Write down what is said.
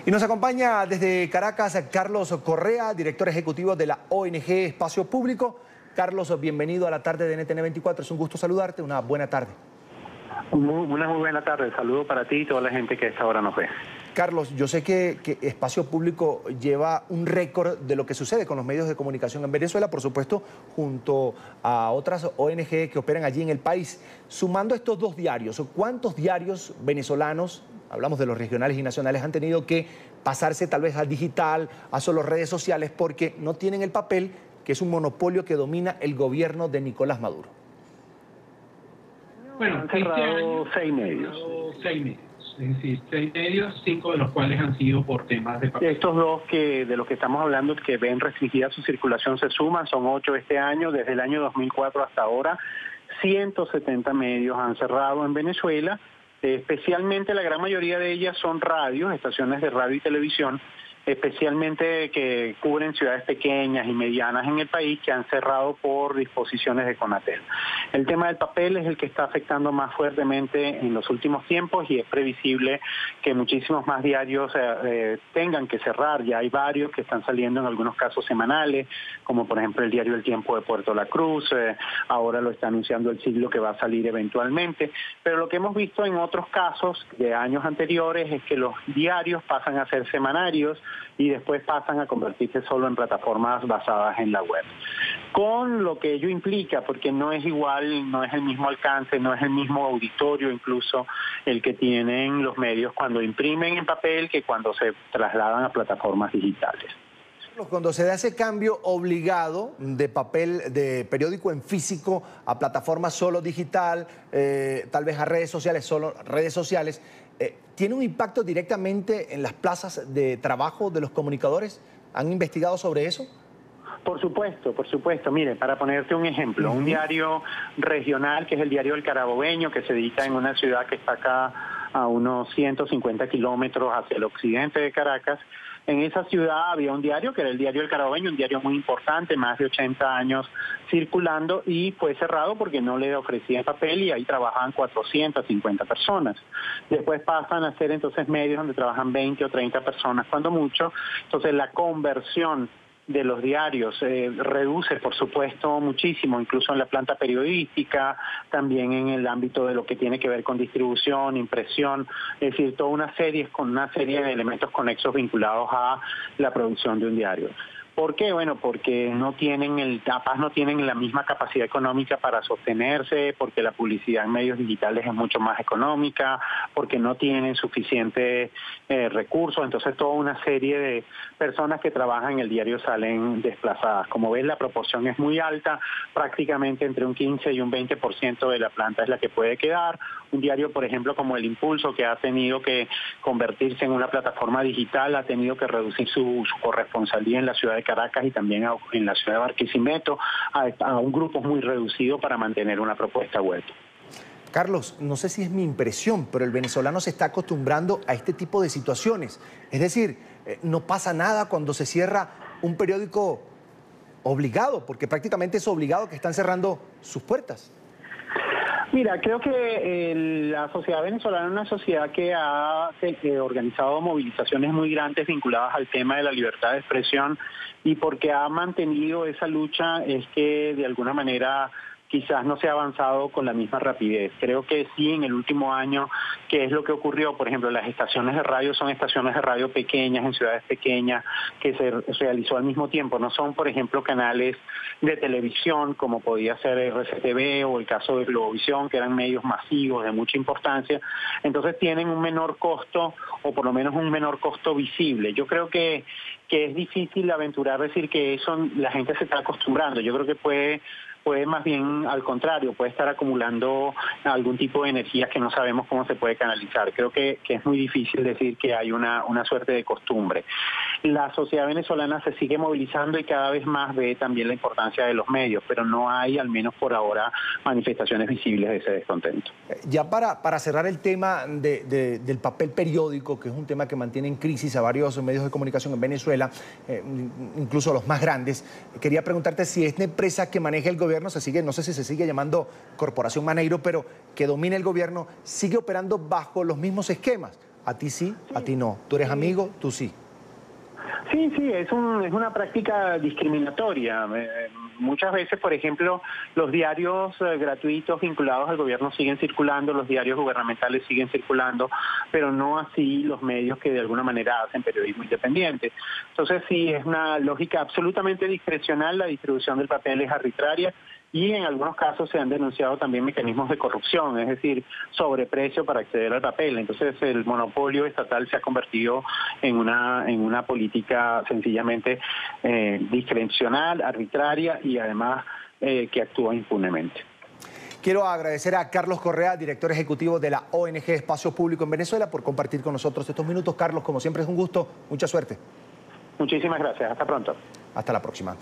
Y nos acompaña desde Caracas Carlos Correa, director ejecutivo de la ONG Espacio Público. Carlos, bienvenido a la tarde de NTN 24. Es un gusto saludarte. Una buena tarde. Una muy buena tarde. Saludo para ti y toda la gente que a esta hora nos ve. Carlos, yo sé que Espacio Público lleva un récord de lo que sucede con los medios de comunicación en Venezuela, por supuesto, junto a otras ONG que operan allí en el país. Sumando estos dos diarios, ¿cuántos diarios venezolanos, hablamos de los regionales y nacionales, han tenido que pasarse tal vez al digital, a solo redes sociales, porque no tienen el papel, que es un monopolio que domina el gobierno de Nicolás Maduro? Bueno, han cerrado 6 medios. 6 medios. Es decir, 6 medios, 5 de los cuales han sido por temas de papel. Estos dos de los que estamos hablando, que ven restringida su circulación, se suman, son 8 este año. Desde el año 2004 hasta ahora, 170 medios han cerrado en Venezuela. Especialmente la gran mayoría de ellas son radios, estaciones de radio y televisión, especialmente que cubren ciudades pequeñas y medianas en el país, que han cerrado por disposiciones de CONATEL. El tema del papel es el que está afectando más fuertemente en los últimos tiempos y es previsible que muchísimos más diarios tengan que cerrar. Ya hay varios que están saliendo en algunos casos semanales, como por ejemplo el diario El Tiempo de Puerto La Cruz, ahora lo está anunciando El Siglo que va a salir eventualmente, pero lo que hemos visto en otros casos de años anteriores es que los diarios pasan a ser semanarios y después pasan a convertirse solo en plataformas basadas en la web. Con lo que ello implica, porque no es igual, no es el mismo alcance, no es el mismo auditorio incluso el que tienen los medios cuando imprimen en papel que cuando se trasladan a plataformas digitales. Cuando se da ese cambio obligado de papel, de periódico en físico a plataforma solo digital, tal vez a redes sociales, solo redes sociales, ¿tiene un impacto directamente en las plazas de trabajo de los comunicadores? ¿Han investigado sobre eso? Por supuesto, por supuesto. Mire, para ponerte un ejemplo, un diario regional que es el diario El Carabobeño, que se edita en una ciudad que está acá a unos 150 kilómetros hacia el occidente de Caracas. En esa ciudad había un diario que era el diario El Carabobeño, un diario muy importante, más de 80 años circulando, y fue cerrado porque no le ofrecían papel y ahí trabajaban 450 personas. Después pasan a ser entonces medios donde trabajan 20 o 30 personas cuando mucho. Entonces la conversión de los diarios reduce, por supuesto, muchísimo, incluso en la planta periodística, también en el ámbito de lo que tiene que ver con distribución, impresión, es decir, toda una serie de elementos conexos vinculados a la producción de un diario. ¿Por qué? Bueno, porque no tienen capaz no tienen la misma capacidad económica para sostenerse, porque la publicidad en medios digitales es mucho más económica, porque no tienen suficientes recursos. Entonces, toda una serie de personas que trabajan en el diario salen desplazadas. Como ves, la proporción es muy alta, prácticamente entre un 15 y un 20% de la planta es la que puede quedar. Un diario, por ejemplo, como El Impulso, que ha tenido que convertirse en una plataforma digital, ha tenido que reducir su corresponsalía en la ciudad de Caracas y también en la ciudad de Barquisimeto a un grupo muy reducido para mantener una propuesta web. Carlos, no sé si es mi impresión, pero el venezolano se está acostumbrando a este tipo de situaciones. Es decir, no pasa nada cuando se cierra un periódico obligado, porque prácticamente es obligado que están cerrando sus puertas. Mira, creo que la sociedad venezolana es una sociedad que ha organizado movilizaciones muy grandes vinculadas al tema de la libertad de expresión, y porque ha mantenido esa lucha es que de alguna manera quizás no se ha avanzado con la misma rapidez. Creo que sí, en el último año, ¿qué es lo que ocurrió? Por ejemplo, las estaciones de radio son estaciones de radio pequeñas, en ciudades pequeñas, que se realizó al mismo tiempo. No son, por ejemplo, canales de televisión, como podía ser RCTV o el caso de Globovisión, que eran medios masivos de mucha importancia. Entonces tienen un menor costo, o por lo menos un menor costo visible. Yo creo que es difícil aventurar decir que eso la gente se está acostumbrando. Yo creo que puede más bien al contrario, puede estar acumulando algún tipo de energía que no sabemos cómo se puede canalizar. Creo que es muy difícil decir que hay una suerte de costumbre. La sociedad venezolana se sigue movilizando y cada vez más ve también la importancia de los medios, pero no hay, al menos por ahora, manifestaciones visibles de ese descontento. Ya para cerrar el tema del papel periódico, que es un tema que mantiene en crisis a varios medios de comunicación en Venezuela, incluso los más grandes, quería preguntarte si esta empresa que maneja el gobierno no sé si se sigue llamando Corporación Maneiro, pero que domina el gobierno, sigue operando bajo los mismos esquemas. a ti sí, a ti no. Tú eres amigo, tú sí. Sí, es una práctica discriminatoria. Muchas veces, por ejemplo, los diarios gratuitos vinculados al gobierno siguen circulando, los diarios gubernamentales siguen circulando, pero no así los medios que de alguna manera hacen periodismo independiente. Entonces sí, es una lógica absolutamente discrecional, la distribución del papel es arbitraria y en algunos casos se han denunciado también mecanismos de corrupción, es decir, sobreprecio para acceder al papel. Entonces el monopolio estatal se ha convertido en una política sencillamente discrecional, arbitraria y además que actúa impunemente. Quiero agradecer a Carlos Correa, director ejecutivo de la ONG Espacio Público en Venezuela, por compartir con nosotros estos minutos. Carlos, como siempre es un gusto, mucha suerte. Muchísimas gracias, hasta pronto. Hasta la próxima.